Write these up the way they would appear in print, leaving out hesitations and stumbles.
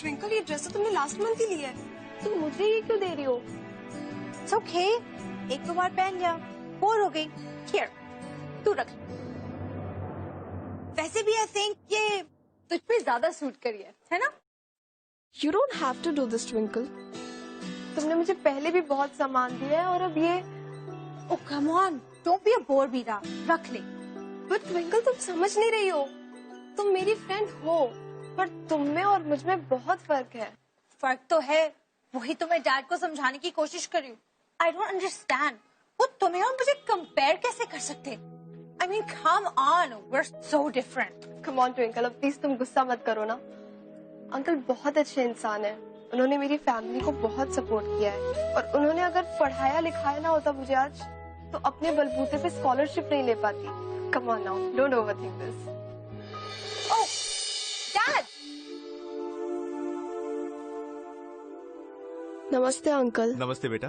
Twinkle, ये dress तो तुमने लास्ट मंथ ही लिया है, तुम मुझे ये क्यों दे रही हो? It's okay, एक दो बार पहन लिया, बोर हो गई। Here, तू रख। वैसे भी I think ये तुझ पे ज्यादा सूट करी है ना? You don't have to do this, twinkle. तुमने मुझे पहले भी बहुत सामान दिया है और अब ये। Oh come on, don't be a bore बीरा, रख ले। But ट्विंकल, तुम समझ नहीं रही हो। तुम मेरी फ्रेंड हो, पर तुम में और मुझ में बहुत फर्क है। फर्क तो है, वही तो मैं डैड को समझाने की कोशिश कर रही हूँ। I don't understand, वो तुम्हें और मुझे कंपेयर कैसे कर सकते? I mean, come on, we're so different. Come on twinkle, अब प्लीज तुम गुस्सा मत करो ना। अंकल बहुत अच्छे इंसान है, उन्होंने मेरी फैमिली को बहुत सपोर्ट किया है और उन्होंने अगर पढ़ाया लिखाया ना होता मुझे आज, तो अपने बलबूते पे स्कॉलरशिप नहीं ले पाती। Come on now, don't overthink this. Oh, Dad! नमस्ते अंकल। नमस्ते बेटा।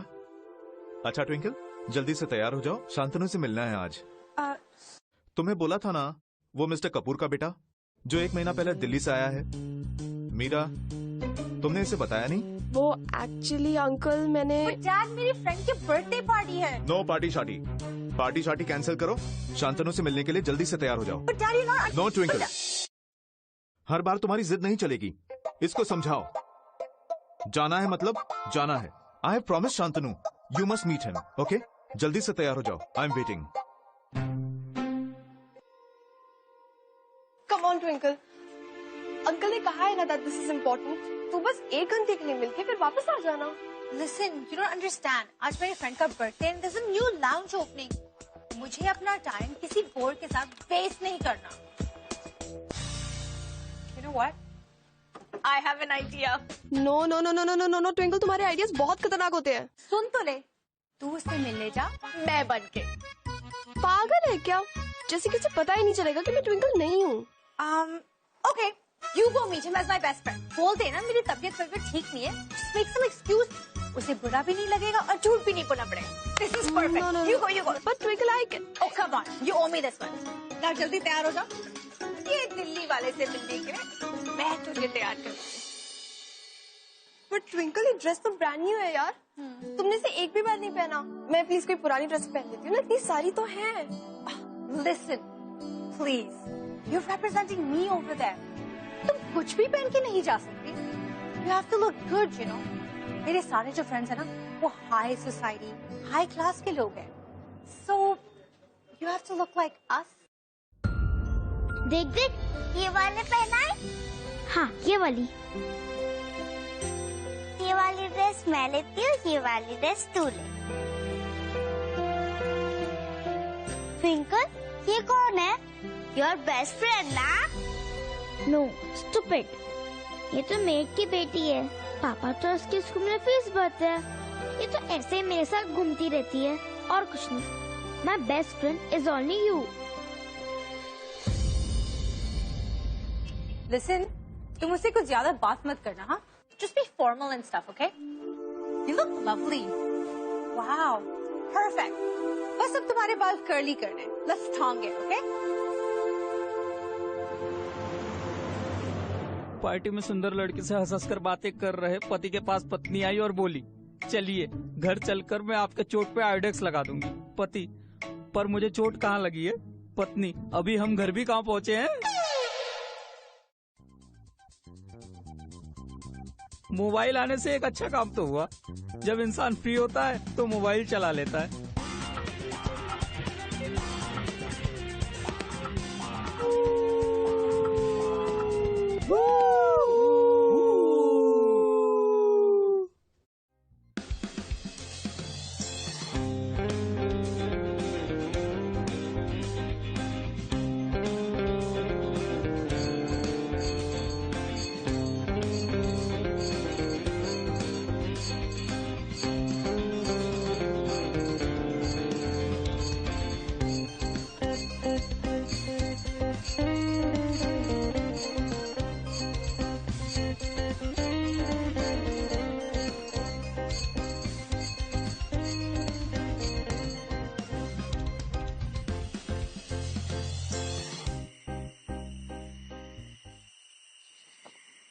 अच्छा ट्विंकल, जल्दी से तैयार हो जाओ, शांतनु से मिलना है आज। तुम्हें बोला था ना, वो मिस्टर कपूर का बेटा जो 1 महीना पहले दिल्ली से आया है। मीरा, तुमने इसे बताया नहीं? वो एक्चुअली अंकल मैंने। डैड, मेरी फ्रेंड की बर्थडे पार्टी है। नो पार्टी शार्टी, पार्टी शार्टी कैंसिल करो। शांतनु से मिलने के लिए जल्दी से तैयार हो जाओ। नो ट्विंकल, हर बार तुम्हारी जिद नहीं चलेगी, इसको समझाओ। जाना है मतलब जाना है। I have promise Shantanu, you must meet him, okay? जल्दी से तैयार हो जाओ, I am waiting. Come on Twinkle, uncle ने कहा है ना दैट दिस इज इम्पोर्टेंट। तू बस 1 घंटे के लिए मिलके फिर वापस आ जाना। Listen, you don't understand. आज मेरी फ्रेंड का birthday and there's a new lounge opening. मुझे अपना टाइम किसी बोर के साथ वेस्ट नहीं करना। You know what? I have an idea. No no no no no no no no Twinkle, तुम्हारे आइडियाज बहुत खतरनाक होते हैं। सुन तो ले, तू उससे मिलने जा, मैं बन के। पागल है क्या? जैसे किसी पता ही नहीं चलेगा कि मैं ट्विंकल नहीं हूँ। Okay, you go meet him as my best friend. बोल देना मेरी तबीयत ठीक नहीं है। Just make some excuse. उसे बुरा भी नहीं लगेगा और झूठ भी नहीं बोलना पड़ेगा। This is perfect. No, no, You no. go, you go. But twinkle, I can. Oh come on, you owe me this one. Now जल्दी तैयार हो जा। ये दिल्ली वाले से मिलने के लिए मैं तुझे तैयार करूँगी। But ट्विंकल, ये ड्रेस तो ब्रांड न्यू है यार। तुमने इसे एक भी बार नहीं पहना। मैं प्लीज कोई पुरानी ड्रेस पहन लेती हूँ ना, इतनी सारी तो है। Listen, please. You're representing me over there. तुम कुछ भी पहन के नहीं जा सकती। You have to look good, you know. मेरे सारे जो फ्रेंड्स हैं ना, वो हाई सोसाइटी, हाई क्लास के लोग हैं। So you have to look like us. देख देख, ये वाले पहना है? हाँ, ये वाली ड्रेस मैं लेती हूँ, ये वाली ड्रेस तू ले। ट्विंकल, ये कौन है? योर बेस्ट फ्रेंड ना? No, stupid. ये तो मेड की बेटी है। पापा तो उसके स्कूल में फीस भरते हैं। ये तो ऐसे ही मेरे साथ घूमती रहती है और कुछ नहीं। My best friend is only you. Listen, तुम मुझसे कुछ ज्यादा बात मत करना, हाँ? Just be formal and stuff, okay? You look lovely. Wow, perfect. बस अब तुम्हारे बाल कर्ली करने। Let's thong it, okay? Party में सुंदर लड़की से हंस कर बातें कर रहे पति के पास पत्नी आई और बोली, चलिए घर चलकर मैं आपके चोट पे आयोडेक्स लगा दूंगी। पति, पर मुझे चोट कहाँ लगी है? पत्नी, अभी हम घर भी कहाँ पहुँचे हैं? मोबाइल आने से एक अच्छा काम तो हुआ, जब इंसान फ्री होता है तो मोबाइल चला लेता है।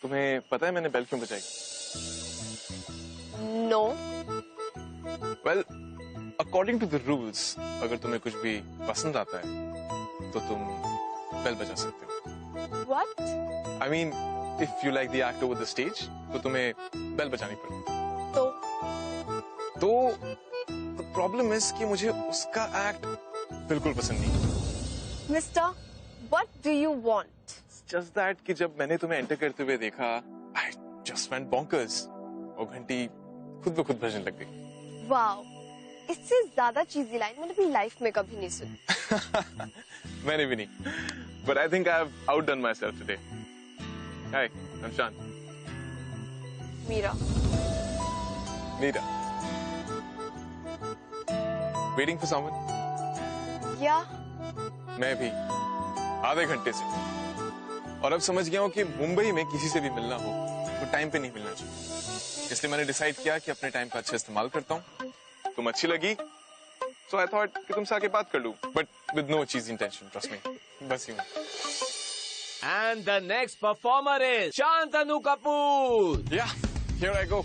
तुम्हें पता है मैंने बेल क्यों बजाई? No. Well, according to the rules, अगर तुम्हें कुछ भी पसंद आता है तो तुम बेल बजा सकते हो। What? I mean, if you like the act over the stage तो तुम्हें बेल बजानी पड़ेगी। तो द प्रॉब्लम इज कि मुझे उसका एक्ट बिल्कुल पसंद नहीं। Mister, what do you want? Just that कि जब मैंने तुम्हें एंटर करते हुए देखा, आई जस्ट वेंट बॉन्कर्स और घंटी खुद ब खुद बजने लग गई। वाओ, इससे ज्यादा चीजी लाइन मैंने अपनी लाइफ में कभी नहीं सुनी। मैंने भी नहीं, but I think I have outdone myself today. Hi, I'm Shan. Meera. Meera. Waiting for someone? या मैं भी आधे घंटे से। और अब समझ गया हूँ कि मुंबई में किसी से भी मिलना हो तो टाइम पे नहीं मिलना चाहिए। इसलिए मैंने डिसाइड किया कि अपने टाइम का अच्छा इस्तेमाल करता हूँ। तुम अच्छी लगी, so I thought कि तुमसे आके बात कर लूं, but with no cheesy intention, trust me. बस यूं। And the next performer is Shantanu Kapoor. Yeah, here I go.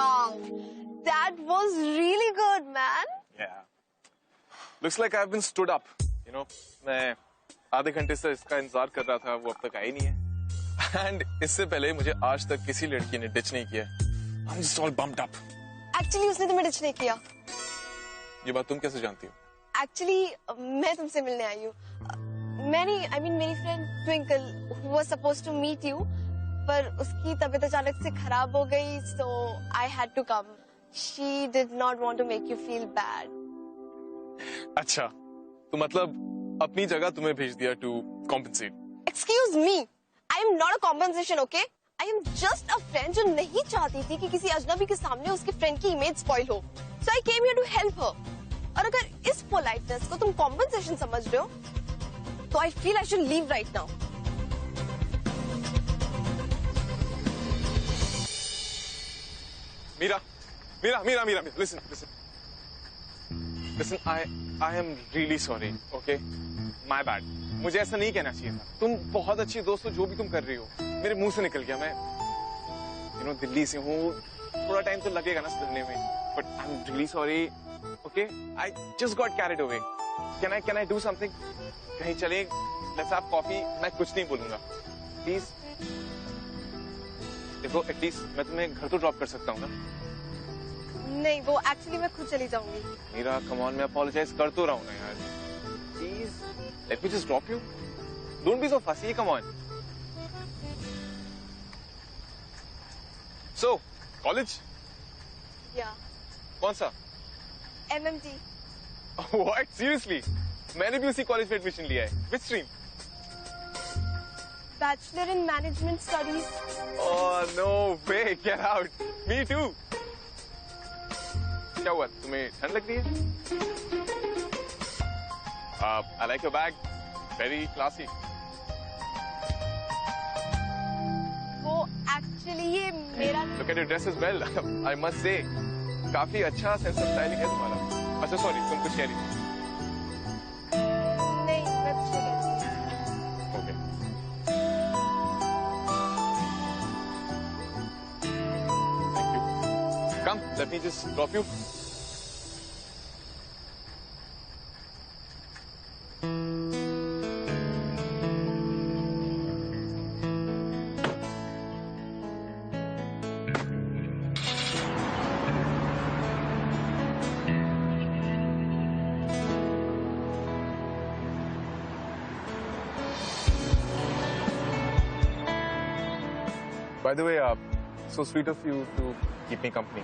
wow, that was really good, man. Yeah. Looks like I've been stood up. You know, मैं आधे घंटे से इसका इंतजार कर रहा था, वो अब तक आई नहीं है। And इससे पहले मुझे आज तक किसी लड़की ने डिच नहीं किया। I'm just all bumped up. Actually, उसने तुम्हें डिच नहीं किया। ये बात तुम कैसे जानती हो? Actually, मैं तुमसे मिलने आई हूँ। मेरी friend twinkle who was supposed to meet you, पर उसकी तबीयत अचानक से खराब हो गई, so I had to come. She did not want to make you feel bad. अच्छा, तो मतलब अपनी जगह तुम्हें भेज दिया to compensate. Excuse me, I am not a compensation, okay? I am just a friend जो नहीं चाहती थी कि किसी अजनबी के सामने उसके फ्रेंड की इमेज स्पॉइल हो. So I came here to help her. और अगर इस पोलाइटनेस को तुम कॉम्पनसेशन समझ रहे हो, तो I feel I should leave right now. Meera, listen. Listen, I am really sorry, okay? My bad. मुझे ऐसा नहीं कहना चाहिए था। तुम बहुत अच्छी दोस्त हो, जो भी तुम कर रही हो, मेरे मुंह से निकल गया। मैं दिल्ली से हूँ, थोड़ा टाइम तो लगेगा ना सुधरने में। But I'm really sorry, okay? I just got carried away. Can I do something? कहीं चले, let's have coffee. मैं कुछ नहीं बोलूँगा, please. देखो, एटलीस्ट मैं तुम्हें घर तो ड्रॉप कर सकता हूँ ना? नहीं, वो एक्चुअली मैं खुद चली जाऊंगी। मीरा, कम ऑन, मैं अपोलोजाइज कर तो रहा हूँ ना यार। Please, let me just drop you. Don't be so fussy, come on. So, college? Yeah. कौन सा? MMT। व्हाट? सीरियसली? मैंने भी उसी कॉलेज में एडमिशन लिया है। Which stream? Bachelor in management studies. Oh no way, get out. Me too. क्या हुआ, तुम्हें ठंड लग रही है? I like your bag, very classy. वो एक्चुअली ये मेरा। Look at your dress as well. I must say, काफी अच्छा सेंस ऑफ स्टाइलिंग है तुम्हारा। अच्छा सॉरी, तुम कुछ कह रही थी? नहीं, मैं कुछ नहीं कह रही। Okay. Thank you. Come, let me just drop you. By the way, so sweet of you to keep me company.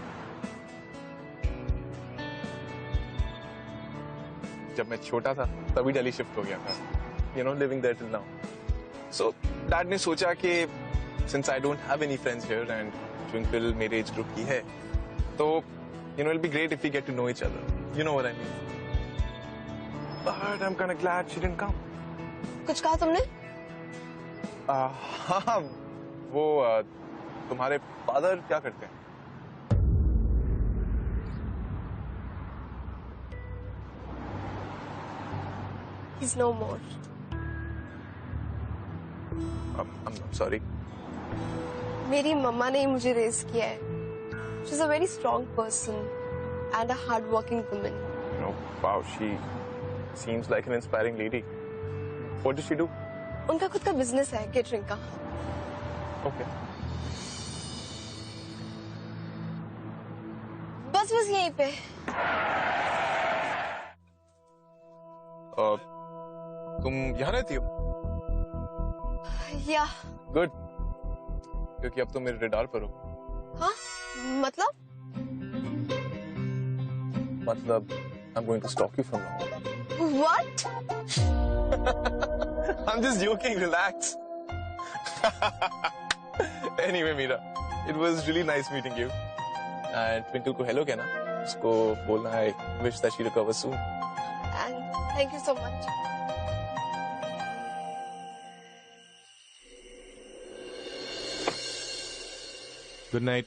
जब मैं छोटा था तभी दिल्ली शिफ्ट हो गया था, you know, living there till now. So Dad ने सोचा कि since I don't have any friends here and Twinkle मेरे age group की है, तो you know it'll be great if we get to know each other. You know what I mean? But I'm kind of glad she didn't come. कुछ कहा तुमने? हाँ, वो तुम्हारे फादर क्या करते हैं? He's no more. I'm sorry. मेरी मम्मा ने ही मुझे रेज किया है. She's a very strong person and a hard-working woman. No, wow, she seems like an inspiring lady. What does she do? उनका खुद का बिजनेस है केटरिंग का. Okay. बस यहीं पे. तुम यहाँ रहती हो? या. Good. क्योंकि अब तुम मेरे रडार पर हो. हाँ? मतलब? I'm going to stalk you from now on. What? I'm just joking. Relax. Anyway, Meera, it was really nice meeting you. And Twinkle को hello कहना. उसको बोलना I wish that she recovers soon. And thank you so much. Good night.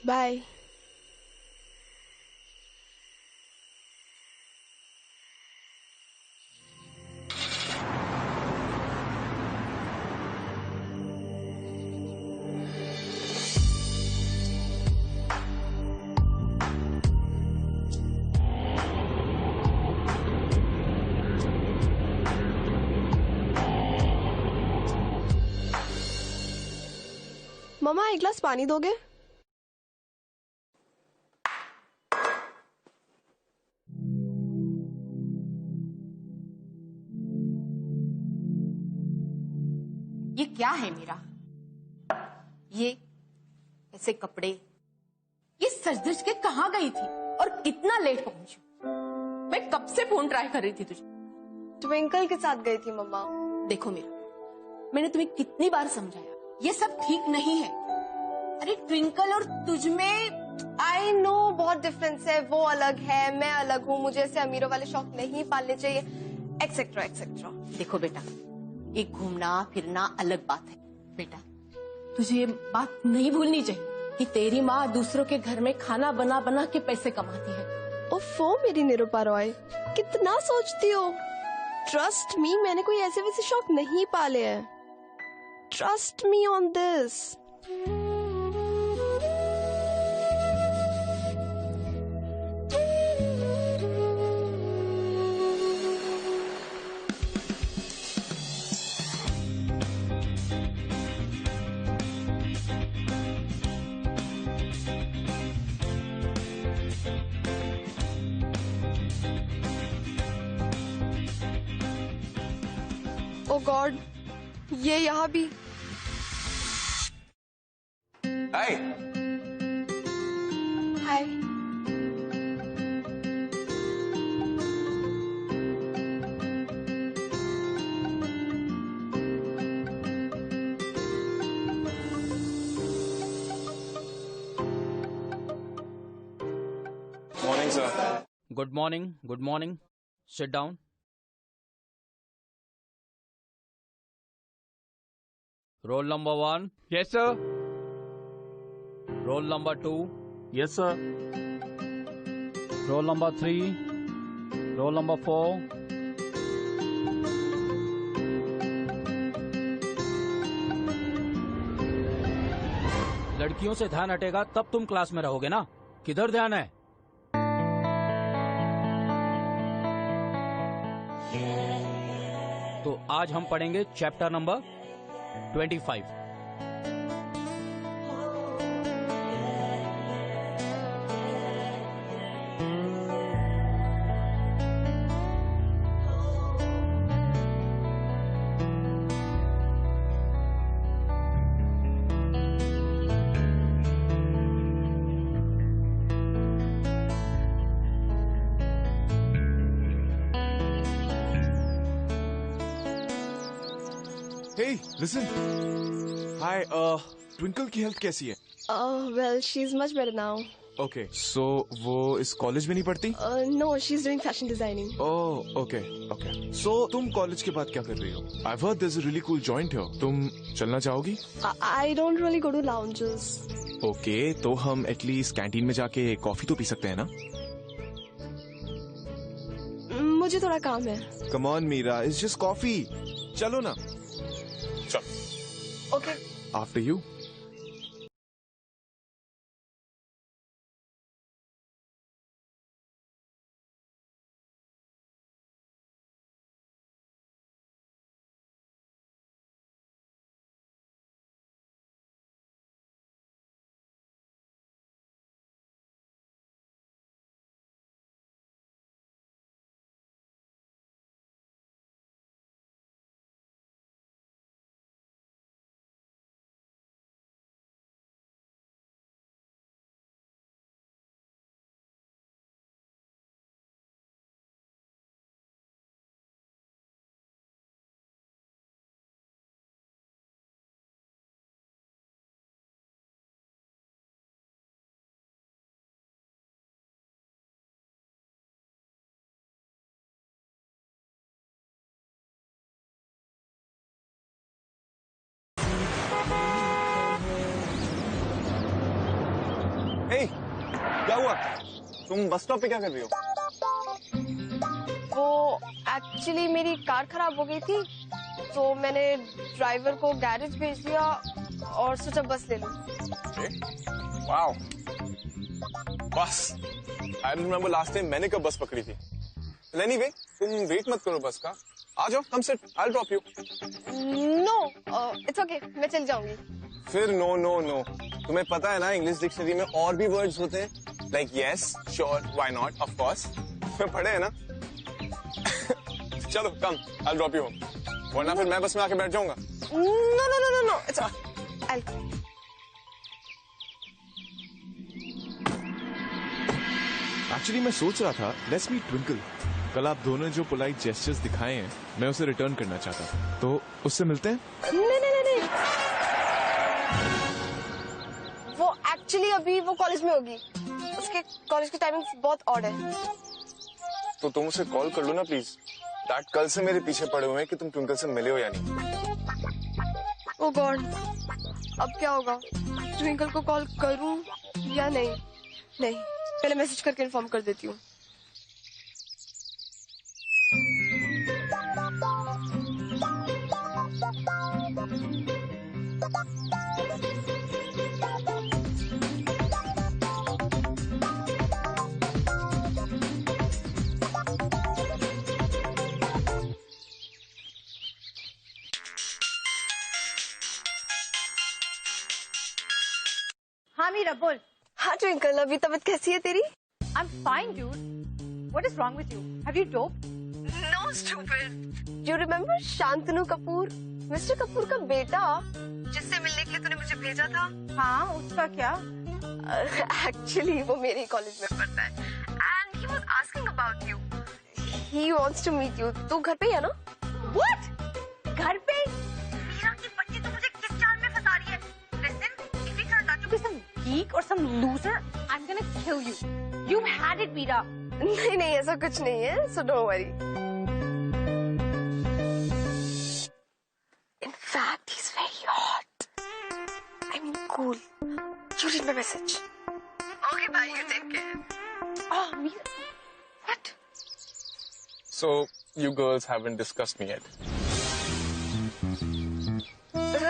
Bye. मम्मा एक गिलास पानी दोगे? ये क्या है मेरा? ये ऐसे कपड़े, ये सज-धज के कहाँ गई थी और कितना लेट पहुंची? मैं कब से फोन ट्राई कर रही थी तुझे. ट्विंकल के साथ गई थी मम्मा. देखो मेरा, मैंने तुम्हें कितनी बार समझाया, ये सब ठीक नहीं है. अरे ट्विंकल और तुझ में आई नो बहुत डिफरेंस है. वो अलग है, मैं अलग हूँ. मुझे ऐसे अमीरों वाले शौक नहीं पालने चाहिए, एक्सेट्रा एक्सेट्रा. देखो बेटा, एक घूमना फिरना अलग बात है. बेटा, तुझे ये बात नहीं भूलनी चाहिए कि तेरी माँ दूसरों के घर में खाना बना बना के पैसे कमाती है. ओफो मेरी निरूपा रॉय, कितना सोचती हो. ट्रस्ट मी, मैंने कोई ऐसे वैसे शौक नहीं पाले हैं. Trust me on this. Oh God, ये यहाँ भी. Hi. Hi. Morning, sir. Good morning, good morning. Sit down. Roll number 1. Yes, sir. Roll number 2. Yes, sir. Roll number 3. Roll number 4. लड़कियों से ध्यान हटेगा तब तुम क्लास में रहोगे ना. किधर ध्यान है? तो आज हम पढ़ेंगे chapter number 25. Hey, listen. Hi, twinkle की हेल्थ कैसी है? Well, she's much better now. Okay, so वो इस कॉलेज में नहीं पढ़ती? No, she's doing fashion designing. Oh, okay, okay. So तुम कॉलेज के बाद क्या कर रही हो? I've heard there's a really cool joint here. तुम चलना चाहोगी? I don't really go to lounges. Okay, तो हम एटलीस्ट कैंटीन में जाके कॉफी तो पी सकते हैं ना? मुझे थोड़ा काम है. Come on, Meera, it's just coffee. चलो ना. चल. Okay. After you. Hey, क्या हुआ? तुम बस स्टॉप पे क्या कर रही हो? वो एक्चुअली मेरी कार खराब हो गई थी, तो मैंने ड्राइवर को गैरेज भेज दिया और सोचा बस ले लूं. Wow. बस. I remember last time मैंने कब बस पकड़ी थी. Anyway, तुम वेट मत करो बस का. आ जाओ, come sit. I'll drop you. No, it's okay. मैं चल जाऊंगी. फिर no. तुम्हें पता है ना इंग्लिश डिक्शनरी में और भी वर्ड्स होते हैं like yes, sure, why not, of course. तुम्हें पढ़े हैं ना? चलो कम, I'll drop you home. वरना फिर मैं बस में आके बैठ जाऊंगा. No. It's I'll एक्चुअली मैं सोच रहा था लेट्स मीट ट्विंकल. कल आप दोनों जो पोलाइट जेस्चर्स दिखाए हैं मैं उसे रिटर्न करना चाहता था, तो उससे मिलते हैं. नहीं. वो एक्चुअली अभी वो कॉलेज में होगी. उसके कॉलेज की टाइमिंग बहुत ऑड है. तो तुम उसे कॉल कर लो ना प्लीज. डैड कल से मेरे पीछे पड़े हुए हैं कि तुम ट्विंकल से मिले हो या नहीं. ओह गॉड, अब क्या होगा? ट्विंकल को कॉल करूं या नहीं? पहले मैसेज करके इन्फॉर्म कर देती हूँ. हाँ मीरा बोल. हाँ ट्विंकल, अभी तबीयत कैसी है तेरी? I'm fine, dude. What is wrong with you? Have you doped? No, stupid. You remember Shantanu Kapoor, mister Kapoor का बेटा, जिससे मिलने के लिए तूने मुझे भेजा था? हाँ, उसका क्या? Actually, वो मेरे कॉलेज में पढ़ता है. And he was asking about you. He wants to meet you. तू घर पे ही है ना? What? घर पे? मीरा की बच्ची तो मुझे किस चाल में फंसा रही है? Listen, if you turn out to be some geek or some loser, I'm gonna kill you. You've had it, Meera. नहीं ऐसा कुछ नहीं है. So don't worry. In fact, he's very hot. I mean, cool. You read my message. Okay, bye. You take care. Oh, Meera. What? So you girls haven't discussed me yet.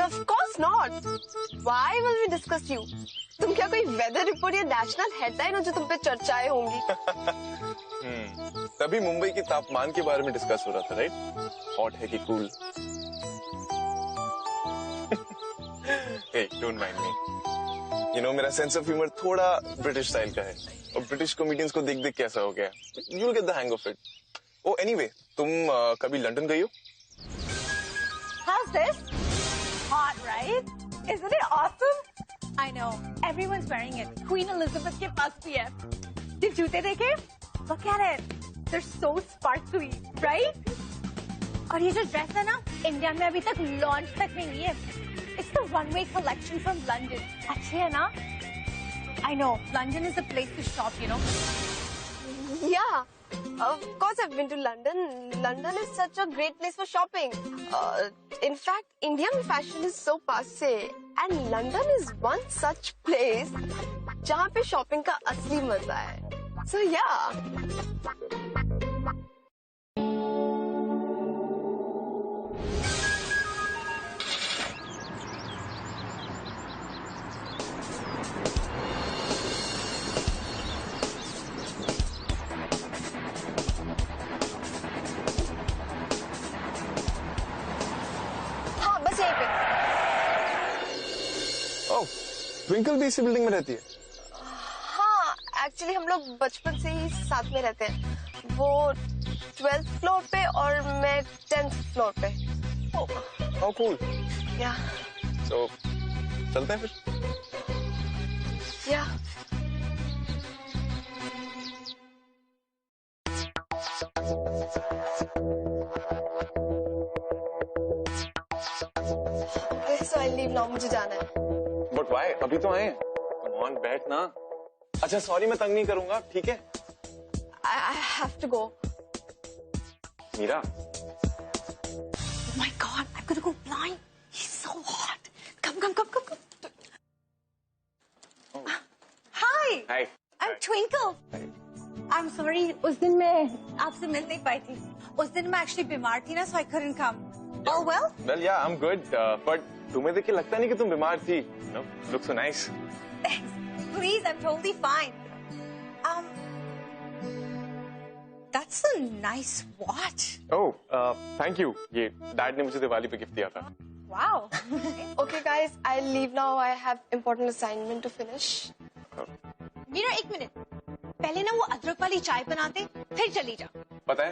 Of course not. Why will we discuss you? तुम क्या कोई weather report या national headline हो जो तुम पे चर्चाएं होंगी? तभी मुंबई के तापमान के बारे में डिस्कस हो रहा था, राइट? हॉट है कि cool? Hey, don't mind me. You know, मेरा सेंस ऑफ ह्यूमर थोड़ा ब्रिटिश स्टाइल का है और ब्रिटिश कॉमेडियंस को देख देख कैसा हो गया. You'll get the hang of it. Oh, anyway, तुम कभी लंदन गई हो? How's this? Hot, right? Isn't it awesome? I know. Everyone's wearing it. Queen Elizabeth के पास भी है. ये जूते देखे? Look at it. They're so sparkly, right? और ये जो ड्रेस है ना, इंडिया में अभी तक लॉन्च तक नहीं हुई है। It's the runway collection from London. अच्छी है ना? I know, London is a place to shop, you know. Yeah, of course I've been to London. London is such a great place for shopping. In fact, Indian fashion is so passé, and London is one such place जहाँ पे shopping का असली मजा है. So yeah. हाँ, बस यहीं पे. ओह, ट्विंकल भी इसी बिल्डिंग में रहती है? हाँ, एक्चुअली हम लोग बचपन से ही साथ में रहते हैं. वो 12th फ्लोर पे और मैं 10th फ्लोर पे. How cool. या सो चलते हैं फिर. या सो आई लीव नाउ. मुझे जाना है. But why? अभी तो आए हैं. कम ऑन, बैठ ना. अच्छा सॉरी, मैं तंग नहीं करूंगा, ठीक है? I have to go. Meera. Oh my God, I'm gonna go blind. He's so hot. Come. Hi. Hi. I'm Twinkle. I'm sorry, उस दिन मैं आपसे मिल नहीं पाई थी. उस दिन मैं actually बीमार थी ना, so I couldn't come. All well? Well, yeah, I'm good. But तुम्हें देख के लगता नहीं कि तुम बीमार थी. No, look so nice. Thanks. Please, I'm totally fine. That's a nice watch. Oh, thank you. ये डैड ने मुझे दिवाली पे गिफ्ट दिया था. Wow. Okay, guys, I'll leave now. I have important assignment to finish. Meera, एक मिनट. पहले ना वो अदरक वाली चाय बनाते, फिर चली जा. पता है,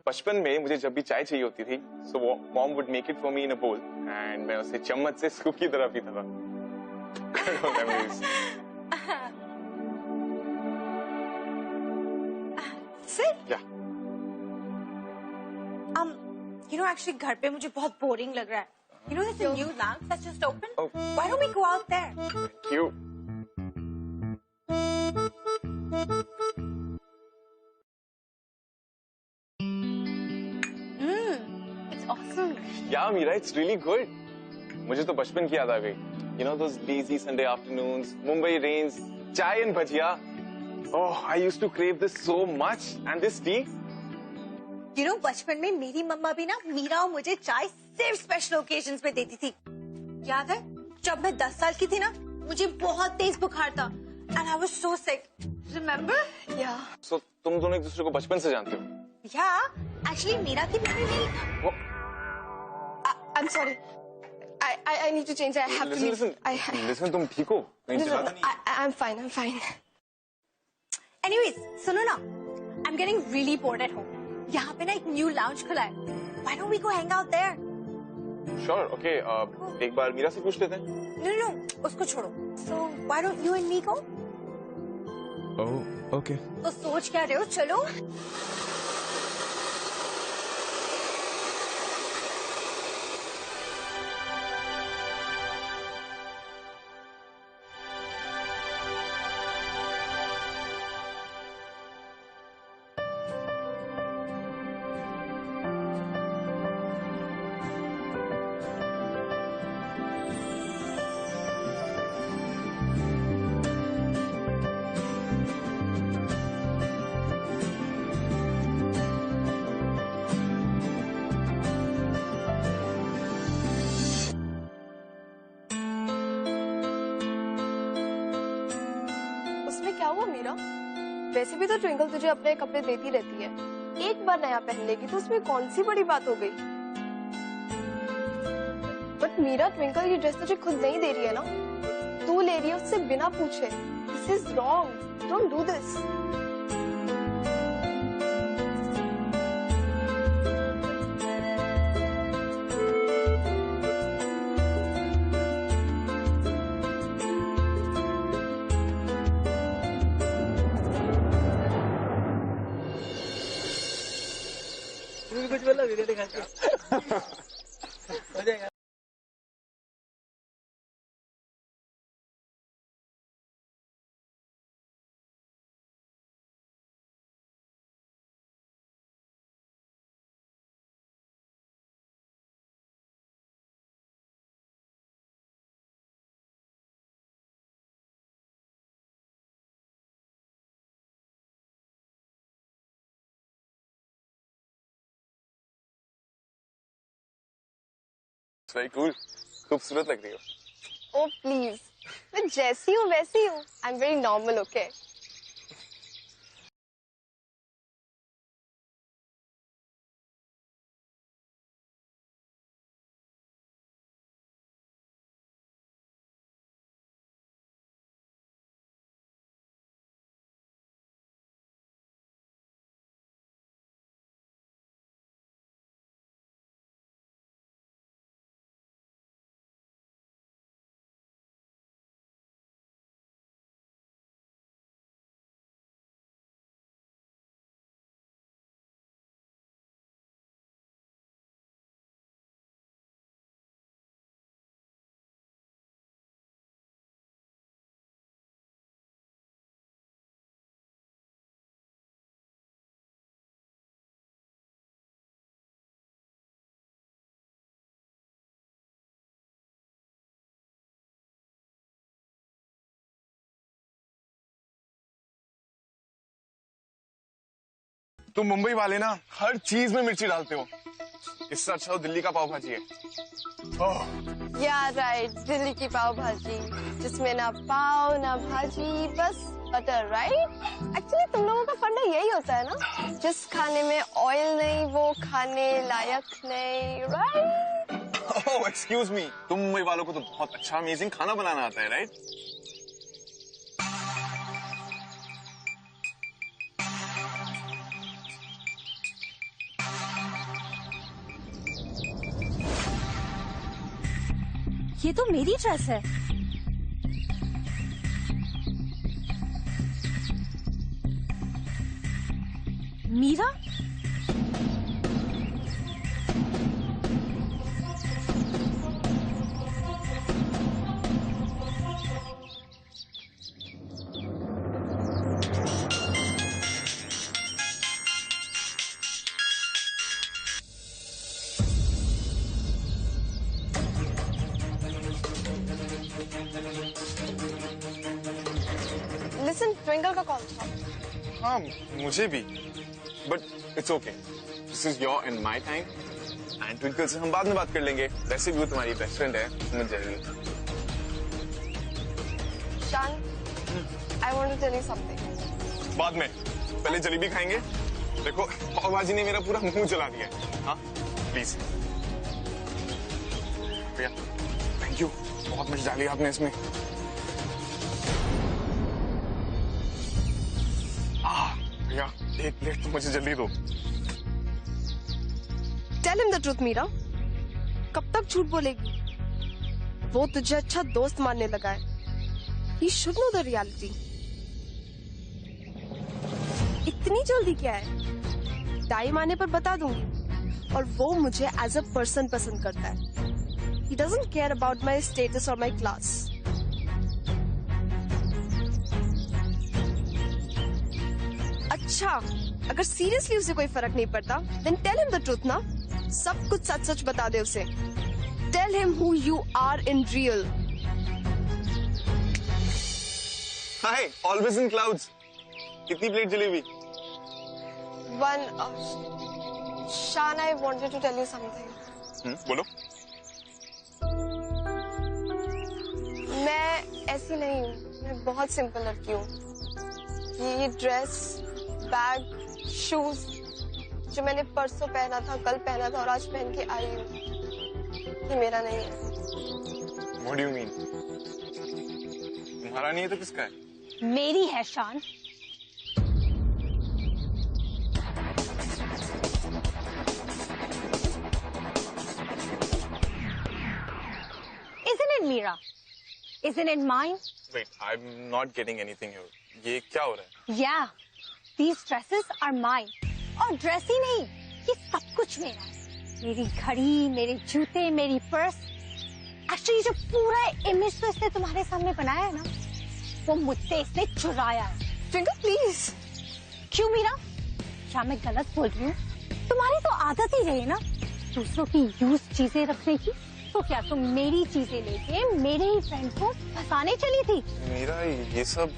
बचपन में मुझे जब भी चाय चाहिए होती थी, so mom would make it for me in a bowl, and मैं उसे चम्मच से स्कूप की तरह पीता था. Good memories. Sit. Yeah. Actually घर पे मुझे बहुत बोरिंग लग रहा है. You know, there's a new lounge that's just open. Oh. Why don't we go out there? Cute. It's awesome. Yeah, Meera, it's really good. मुझे तो बचपन की याद आ गई. You know those lazy Sunday afternoons, Mumbai rains, chai and bhajia. Oh, I used to crave this so much. And this tea. You know, बचपन में मेरी मम्मा भी ना मीरा और मुझे चाय सिर्फ स्पेशल ओकेजन्स पे देती थी. याद है जब मैं 10 साल की थी ना, मुझे बहुत तेज बुखार था. And I was so sick. Remember? Yeah. So तुम दोनों एक दूसरे को बचपन से जानते हो? Yeah. Actually, मीरा की मम्मी मेरी. I'm sorry. I need to change. I have to leave. Listen, तुम ठीक हो? कहीं No, चिल्लाता नहीं? I'm fine. I'm fine. Anyways, सुनो ना. I'm getting really bored at home. यहाँ पे ना एक न्यू लाउंज खुला है. Why don't we go hang out there? Sure, okay. एक बार मीरा से पूछ लेते हैं. No, उसको छोड़ो. So why don't you and me go? Oh, okay. तो सोच क्या रहे हो? चलो. क्या हुआ मीरा? वैसे भी तो ट्विंकल तुझे अपने कपड़े देती रहती है. एक बार नया पहन लेगी तो उसमें कौन सी बड़ी बात हो गई? बट मीरा, ट्विंकल ये ड्रेस तुझे खुद नहीं दे रही है ना. तू ले रही है उससे बिना पूछे. This is wrong. Don't do this. बोला वीडियो दिखा के हो जाएगा। वेरी कूल, खूबसूरत लग रही हो। ओ प्लीज, मैं जैसी हूँ वैसी हूँ। I am very normal, okay? तुम मुंबई वाले ना हर चीज में मिर्ची डालते हो। इससे अच्छा तो दिल्ली का पाव भाजी है। ओह, या राइट, दिल्ली की पाव भाजी जिसमें ना पाव ना भाजी, बस बटर, राइट? एक्चुअली तुम लोगों का फंडा यही होता है ना, जिस खाने में ऑयल नहीं वो खाने लायक नहीं, राइट? ओह एक्सक्यूज मी, तुम मुंबई वालों को तो बहुत अच्छा अमेजिंग खाना बनाना आता है, राइट? ये तो मेरी ड्रेस है। मीरा? लिसन, ट्विंकल का कॉल था। हाँ मुझे भी, but it's okay, this is your and my time, and twinkle से हम बाद में बात कर लेंगे। वैसे भी वो तुम्हारी बेस्ट फ्रेंड है, समझ जाएगी। Shan, I want to tell you something. बाद में, पहले जलेबी खाएंगे। देखो पाव भाजी ने मेरा पूरा मुंह जला दिया है। हाँ प्लीज भैया, थैंक यू, बहुत मिर्च डाली आपने इसमें। भैया एक प्लेट तो मुझे जल्दी दो। Tell him the truth Meera, कब तक झूठ बोलेगी? वो तुझे अच्छा दोस्त मानने लगा है। He should know the reality. इतनी जल्दी क्या है? टाइम आने पर बता दूंगी। और वो मुझे एज अ पर्सन पसंद करता है। He doesn't care about my status or my class. अच्छा, अगर सीरियसली उसे कोई फर्क नहीं पड़ता, then tell him the truth ना। सब कुछ सच सच बता दे उसे। Tell him who you are in real. Hi, always in clouds. कितनी plate jalebi? One, Shan, I wanted to tell you something. बोलो। मैं ऐसी नहीं हूँ, मैं बहुत सिंपल लड़की हूँ। ये ड्रेस, बैग, शूज जो मैंने परसों पहना था, कल पहना था और आज पहन के आई हूँ, ये मेरा नहीं है। What do you mean? तुम्हारा नहीं है तो किसका है? मेरी है शान। Isn't it Mira? Isn't it mine? Wait, I'm not getting anything here. ये क्या हो रहा है? Yeah, these dresses are mine. और ड्रेस ही नहीं, ये सब कुछ मेरा है। मेरी घड़ी, मेरे जूते, मेरी पर्स। एक्चुअली जो पूरा इमेज तो इसने तुम्हारे सामने बनाया है ना, वो मुझसे इसने चुराया है। Twinkle please. क्यों मीरा, क्या मैं गलत बोल रही हूँ? तुम्हारी तो आदत ही रही ना दूसरों की यूज चीजें रखने की। तो क्या तुम मेरी चीजें लेके मेरे ही फ्रेंड को फंसाने चली थी? मेरा ये सब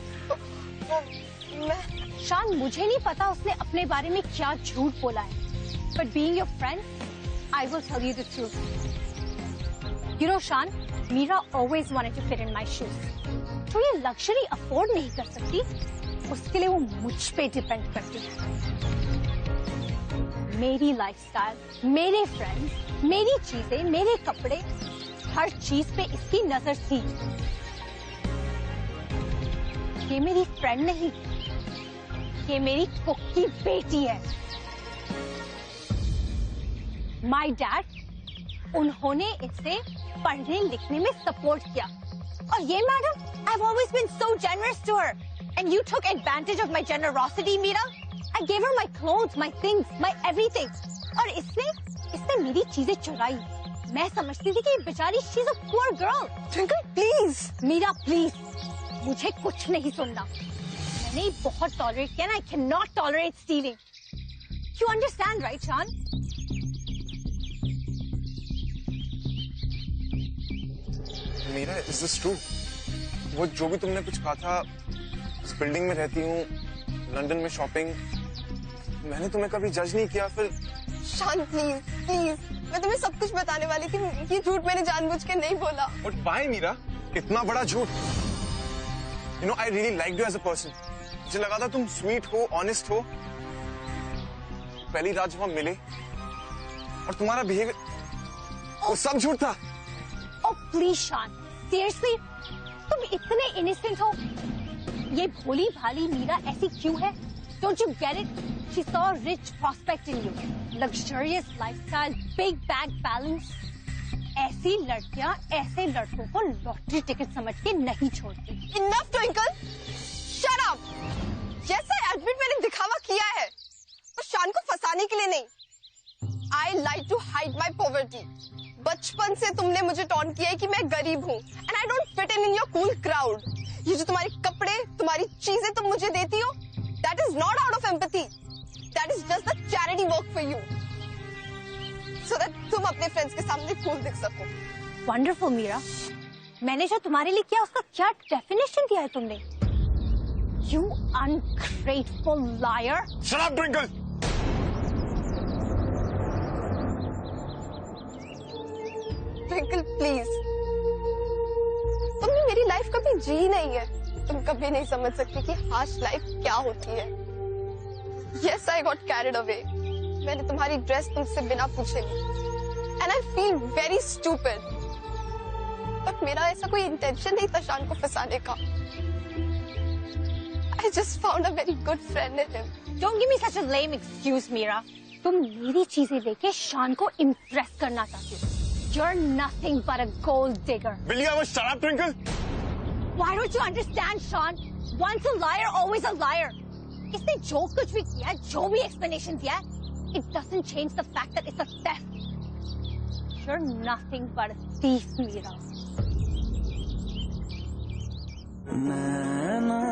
शान, मुझे नहीं पता उसने अपने बारे में क्या झूठ बोला है, but being your friend I will tell you the truth. You know, Shan, Meera always wanted to fit in my shoes. जो ये luxury afford नहीं कर सकती, उसके लिए वो मुझ पे डिपेंड करती है। मेरी लाइफस्टाइल, मेरे फ्रेंड्स, मेरी चीजें, मेरे कपड़े, हर चीज पे इसकी नजर थी। ये मेरी फ्रेंड नहीं, ये मेरी कुक की बेटी है। माई डैड, उन्होंने इसे पढ़ने लिखने में सपोर्ट किया। और ये madam, I've always been so generous to her, and you took advantage of my generosity, Meera. I gave her my clothes, my things, my everything. और इसने मेरी चीजें चुराई। मैं समझती थी कि ये बेचारी she's a poor girl. Twinkle please. Meera please, मुझे कुछ नहीं सुनना। मैंने बहुत टॉलरेट किया ना, I cannot tolerate stealing. You understand, right, Shan? Meera, is this true? वो जो भी तुमने कुछ कहा था, इस बिल्डिंग में रहती हूँ, लंदन में शॉपिंग, मैंने तुम्हें कभी जज नहीं किया। फिर शान प्लीज प्लीज, मैं तुम्हें सब कुछ बताने वाली थी। ये झूठ मैंने जानबूझ के नहीं बोला। बट व्हाई मीरा, इतना बड़ा झूठ? You know, I really like you as a person. मुझे लगा था तुम स्वीट हो, ऑनेस्ट हो। पहली रात जब हम मिले और तुम्हारा बिहेवियर, वो सब झूठ था। Oh please, Shan, seriously, तुम इतने innocent हो? ये भोली भाली मीरा ऐसी क्यों है? Don't you get it? She saw a rich prospect in you, luxurious lifestyle, big bank balance. ऐसी लड़कियां ऐसे लड़कों को लॉटरी टिकट समझ के नहीं छोड़ती। Enough, Twinkle. Shut up. Yes, I admit मैंने दिखावा किया है, पर शान को फंसाने के लिए नहीं। I like to hide my poverty. बचपन से तुमने मुझे टॉन्ट किया है कि मैं गरीब हूँ, and I don't fit in your cool crowd. ये जो तुम्हारे कपड़े, तुम्हारी चीजें तुम मुझे देती हो, that is not out of empathy. That is just the charity work for you, so that तुम अपने फ्रेंड्स के सामने cool दिख सको। Wonderful, मीरा। मैंने जो तुम्हारे लिए किया उसका क्या डेफिनेशन दिया है तुमने? You ungrateful liar! Shut up, Twinkle! Twinkle please, तुमने मेरी लाइफ कभी जी नहीं है। तुम कभी नहीं समझ सकती कि हार्श लाइफ क्या होती है। Yes, I got carried away. मैंने तुम्हारी ड्रेस तुमसे बिना पूछे ली, and I feel very stupid. But मेरा ऐसा कोई इंटेंशन नहीं था शान को फंसाने का। I just found a very good friend in him. Don't give me such a lame excuse, Meera. तुम मेरी चीजें लेके शान को इम्प्रेस करना चाहती हो। You're nothing but a gold digger. Will you ever shut up, Twinkle? Why don't you understand, Sean? Once a liar, always a liar. इसने जो कुछ भी किया, जो भी explanation दिया, it doesn't change the fact that it's a theft. You're nothing but a thief, Meera. नैना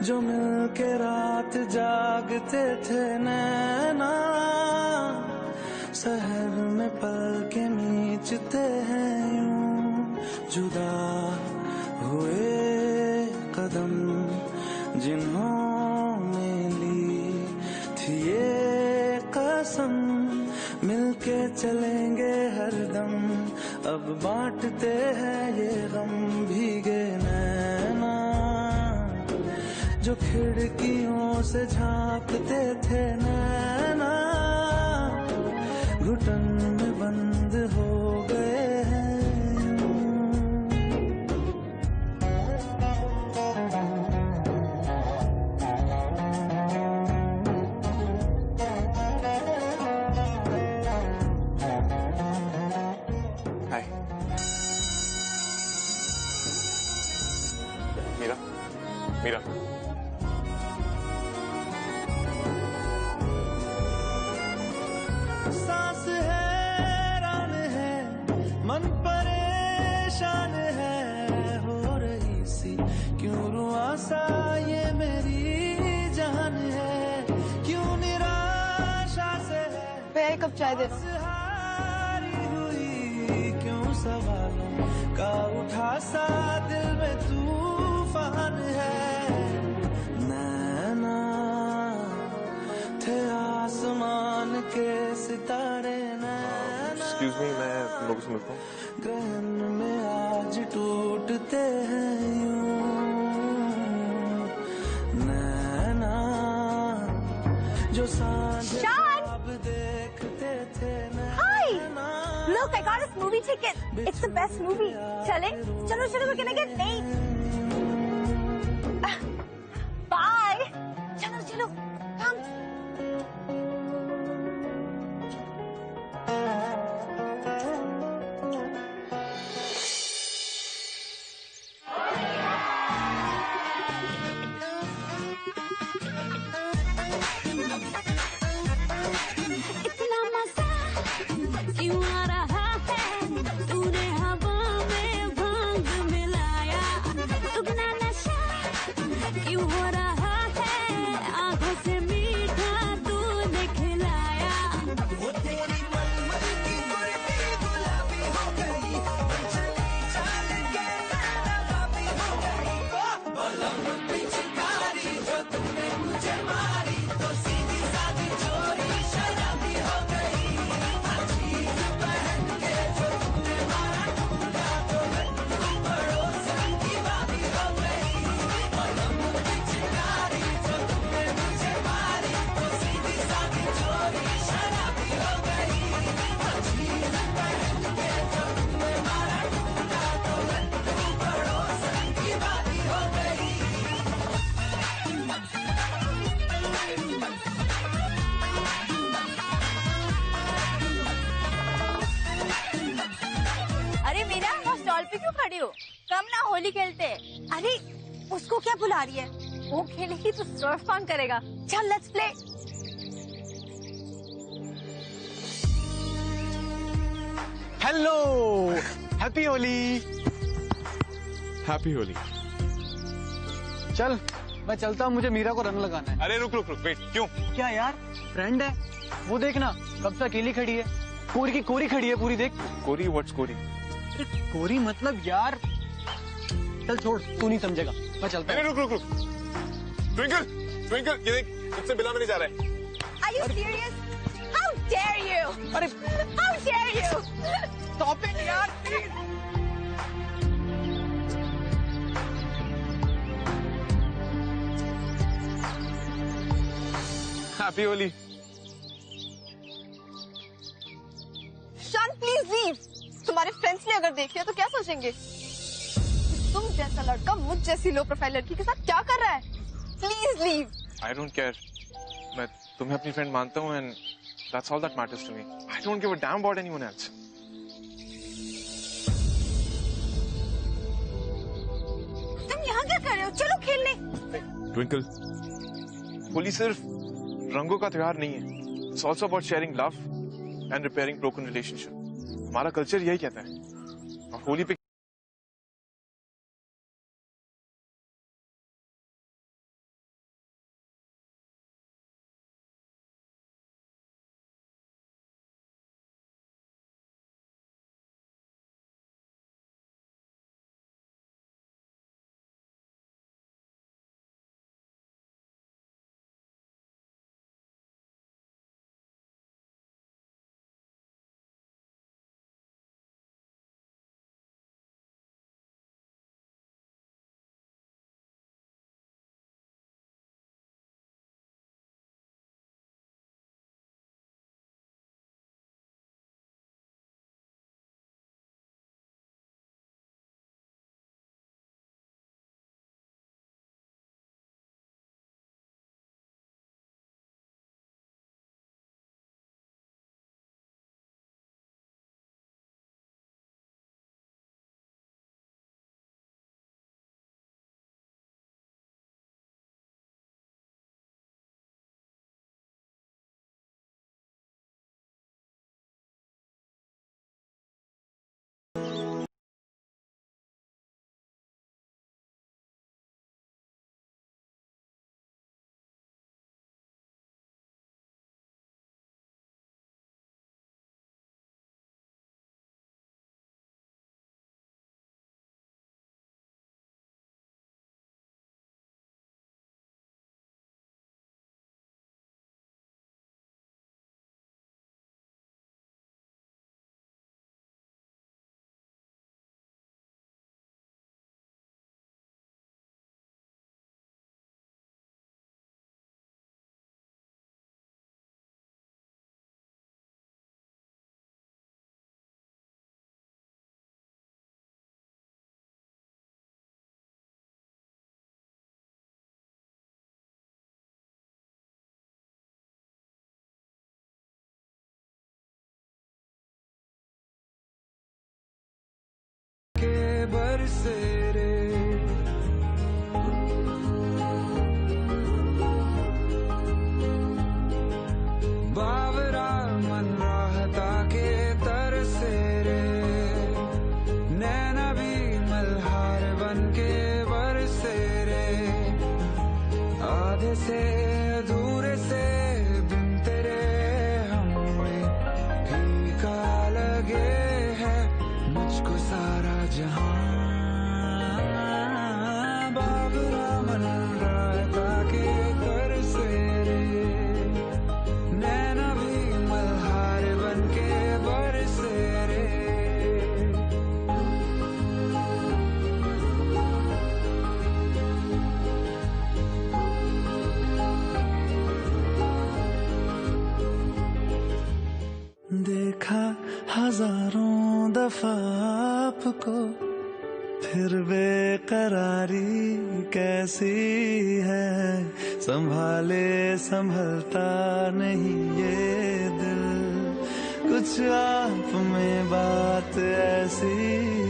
जो मिलके रात जागते थे, नैना शहर में पल के नीचते हैं यूं, जुदा हुए कदम जिन्होंने ली थी ये कसम, मिलके चलेंगे हरदम, अब बांटते हैं ये गम। भीगे नैना जो खिड़कियों से झांकते थे, नैना घुटन में बंद हो गए हैं। हाय मीरा, मीरा, कप चाय देना। हारी हुई क्यों सवालों का उठा सा दिल में तूफान है, नैना थे आसमान के सितारे, नैना एक्सक्यूज मी, मैं तुम लोगों से मिलता हूँ। गहन में आज टूटते हैं यूं, नैना जो सांझ शान! ख्वाब देखते थे, Hi! Look, I got us movie ticket. It's the best movie. चले? चलो चलो, we're gonna get late. Bye. चलो चलो, come. इतना मजा क्यों आ रहा है, तूने हवा में भांग मिलाया, दुगना नशा क्यों हो रहा है, आंखों से मीठा तूने खिलाया। वो तेरी मलमल की कुर्ती गुलाबी हो गई, चली चाल के नवाबी हो गई, बलम पिचकारी जो तूने मुझे मारी, तो सीधी सादी चोरी शराबी हो गई, अजीब पहन के जो तूने मारा ठुमका, तो लड्डू पड़ोसन की भाभी हो गई, बलम पिचकारी जो तूने मुझे मारी, तो सीधी सादी चोरी शराबी हो गई, अजीब पहन के जो तूने मारा ठुमका, तो लड्डू पड़ोसन की भाभी हो गई। अरे मीरा, वो स्टॉल पे क्यों खड़ी हो? कम ना, होली खेलते। अरे उसको क्या बुला रही है? वो खेलेगी तो सर्व कौन करेगा? चल let's play. Hello, happy Holi. Happy Holi. चल मैं चलता हूँ, मुझे मीरा को रंग लगाना है। अरे रुक रुक रुक, वेट, क्यों? क्या यार, फ्रेंड है वो, देखना कब से अकेली खड़ी है, कोरी की कोरी खड़ी है पूरी, देख। कोरी? व्हाट्स कोरी? अरे कोरी मतलब यार, चल छोड़, तू नहीं समझेगा, मैं चलता अरे हूँ। रुक रुक रुक, ट्विंकल ट्विंकल, ये देख, मुझसे मिला नहीं जा रहा है। Are you serious? How dare you? अरे How dare you? stop it यार, please। हैप्पी होली। शान प्लीज लीव। तुम्हारे फ्रेंड्स ने अगर देख लिया तो क्या सोचेंगे? तुम जैसा लड़का मुझ जैसी लो प्रोफाइल लड़की के साथ क्या कर रहा है? Please leave. I don't care, मैं तुम्हें अपनी फ्रेंड मानता हूँ and that's all that matters to me. I don't give a damn about anyone else. तुम यहाँ क्या कर रहे हो? चलो खेलने। ट्विंकल, होली सिर्फ रंगों का त्योहार नहीं है, it's also about sharing love and repairing broken relationship. हमारा कल्चर यही कहता है, और होली पे हजारों दफा आपको, फिर बेकरारी कैसी है, संभाले संभलता नहीं ये दिल, कुछ आप में बात ऐसी